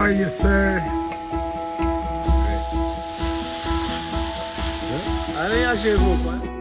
are you, sir? Great. I think I should move on.